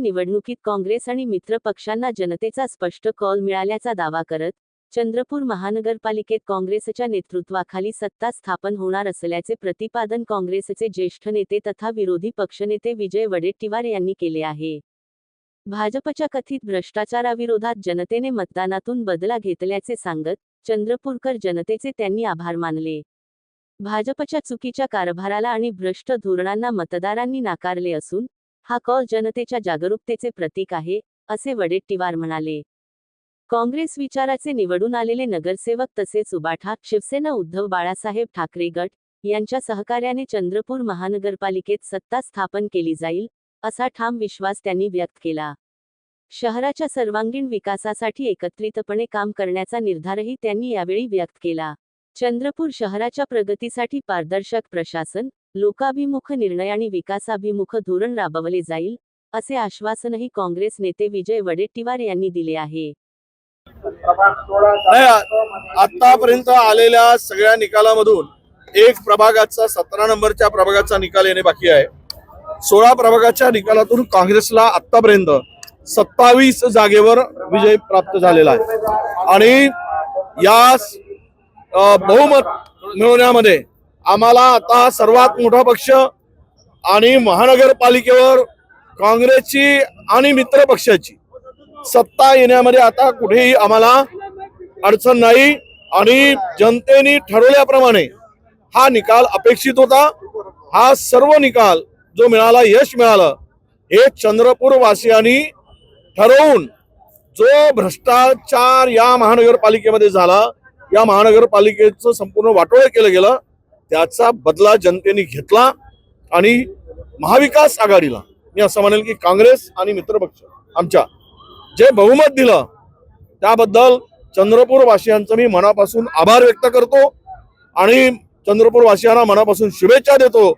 निवडणुकीत काँग्रेस आणि मित्र पक्षांना जनतेचा स्पष्ट कौल मिळाल्याचा दावा करत चंद्रपूर महानगरपालिकेत काँग्रेसच्या नेतृत्वाखाली सत्ता स्थापन होणार असल्याचे प्रतिपादन काँग्रेसचे ज्येष्ठ नेते तथा विरोधी पक्षनेते विजय वडेट्टीवार यांनी केले आहे। भाजपच्या कथित भ्रष्टाचाराविरोधात जनतेने मतदानातून बदला घेतल्याचे सांगत चंद्रपूरकर जनतेचे त्यांनी आभार मानले। भाजपच्या चुकीच्या कारभाराला आणि भ्रष्ट धोरणांना मतदारांनी नाकारले असून हा कौल जनतेच्या जागरूकतेचे प्रतीक आहे, असे वडेट्टीवार म्हणाले। काँग्रेस विचाराचे निवडून आलेले नगरसेवक तसेच उबाठा शिवसेना उद्धव बाळासाहेब ठाकरे गट यांच्या सहकार्याने चंद्रपूर महानगरपालिकेत सत्ता स्थापन केली जाईल, असा ठाम विश्वास त्यांनी व्यक्त केला। शहराच्या सर्वांगीण विकासासाठी एकत्रितपणे काम करण्याचा निर्धारही त्यांनी यावेळी व्यक्त केला। चंद्रपूर शहराच्या प्रगतीसाठी पारदर्शक प्रशासन, लोकाभिमुख निर्णय आणि विकासाभिमुख धोरण राबवले जाईल, असे आश्वासनही काँग्रेस नेते विजय वडेट्टीवार यांनी दिले आहे। आतापर्यंत आलेल्या सगळ्या निकालामधून एक प्रभागाचा 17 नंबरच्या प्रभागाचा निकाल येणे बाकी आहे। 16 प्रभागाच्या निकालातून काँग्रेसला आतापर्यंत 27 जागेवर विजय प्राप्त झालेला आहे आणि या बहुमत मिळवण्यामध्ये आम्हाला आता सर्वात मोठा पक्ष आणि महानगरपालिकेवर काँग्रेसची आणि मित्र पक्षाची सत्ता येण्यामध्ये आता कुठेही आम्हाला अडचण नाही आणि जनतेने ठरवल्याप्रमाणे हा निकाल अपेक्षित होता। हा सर्व निकाल जो मिळाला, यश मिळालं, हे चंद्रपूर वासियांनी ठरवून जो भ्रष्टाचार या महानगरपालिकेमध्ये झाला, या महानगरपालिकेचं संपूर्ण वाटोळं केलं गेलं, त्याचा बदला जनतेने घेतला आणि महाविकास आघाडीला मी असं म्हणेल की काँग्रेस आणि मित्रपक्ष आमच्या जे बहुमत दिलं त्याबद्दल चंद्रपूर वासियांचं मी मनापासून आभार व्यक्त करतो आणि चंद्रपूर वासियांना मनापासून शुभेच्छा देतो।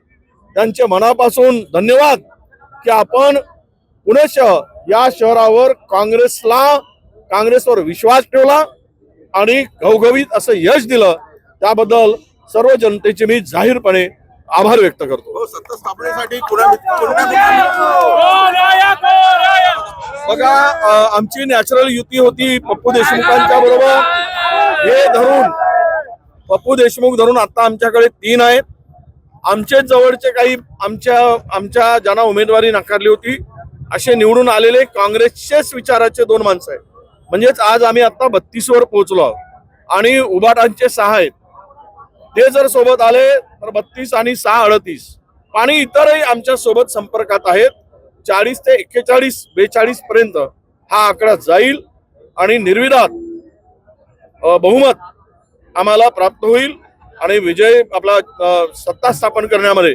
त्यांचे मनापासून धन्यवाद की आपण पुणे शहर या शहरावर काँग्रेसवर विश्वास ठेवला आणि घवघवीत असं यश दिलं, त्याबद्दल सर्व जनतेचे मी जाहीरपणे आभार व्यक्त करतो। सत्ता स्थापनेसाठी बघा, आमची नॅचरल युती होती पप्पू देशमुखांच्या बरोबर। हे धरून पप्पू देशमुख धरून आता आमच्याकडे 3 आहेत। आमचे जवळचे काही आमच्या ज्यांना उमेदवारी नाकारली होती असे निवडून आलेले काँग्रेसचेच विचाराचे 2 माणसं आहेत। म्हणजेच आज आम्ही आता 32 वर पोहोचलो आहोत आणि उबाटांचे 6 आहेत। ते जर सोबत आले तर 32 आणि 6 38 आणि इतरही आमच्या सोबत संपर्कात आहेत। 40 ते 41 42 पर्यंत हा आकडा जाईल आणि निर्विवाद बहुमत आम्हाला प्राप्त होईल आणि विजय आपला सत्ता स्थापन करण्यामध्ये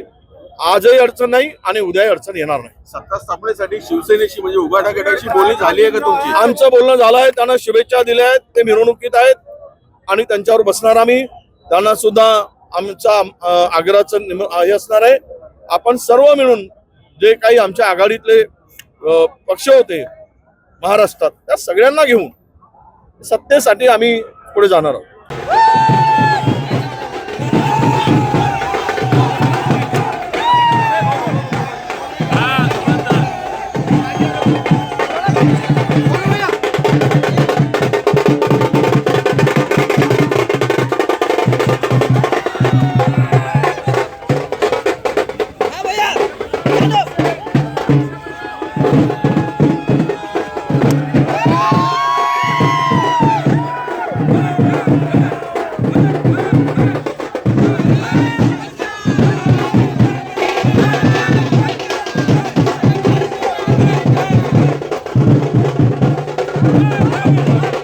आजही अडचण नाही आणि उद्याही अडचण येणार नाही। सत्ता स्थापनेसाठी शिवसेनेशी म्हणजे उबाठा गटाशी बोलणी झाली आहे का तुमची? आमचं बोलणं झालं आहे, त्यांना शुभेच्छा दिल्या आहेत, ते मिरवणुकीत आहेत आणि त्यांच्यावर बसणार आम्ही। त्यांना सुद्धा आमचा आग्रहाचं हे असणार आहे। आपण सर्व मिळून जे काही आमच्या आघाडीतले पक्ष होते महाराष्ट्रात त्या सगळ्यांना घेऊन सत्तेसाठी आम्ही पुढे जाणार आहोत। Thank you.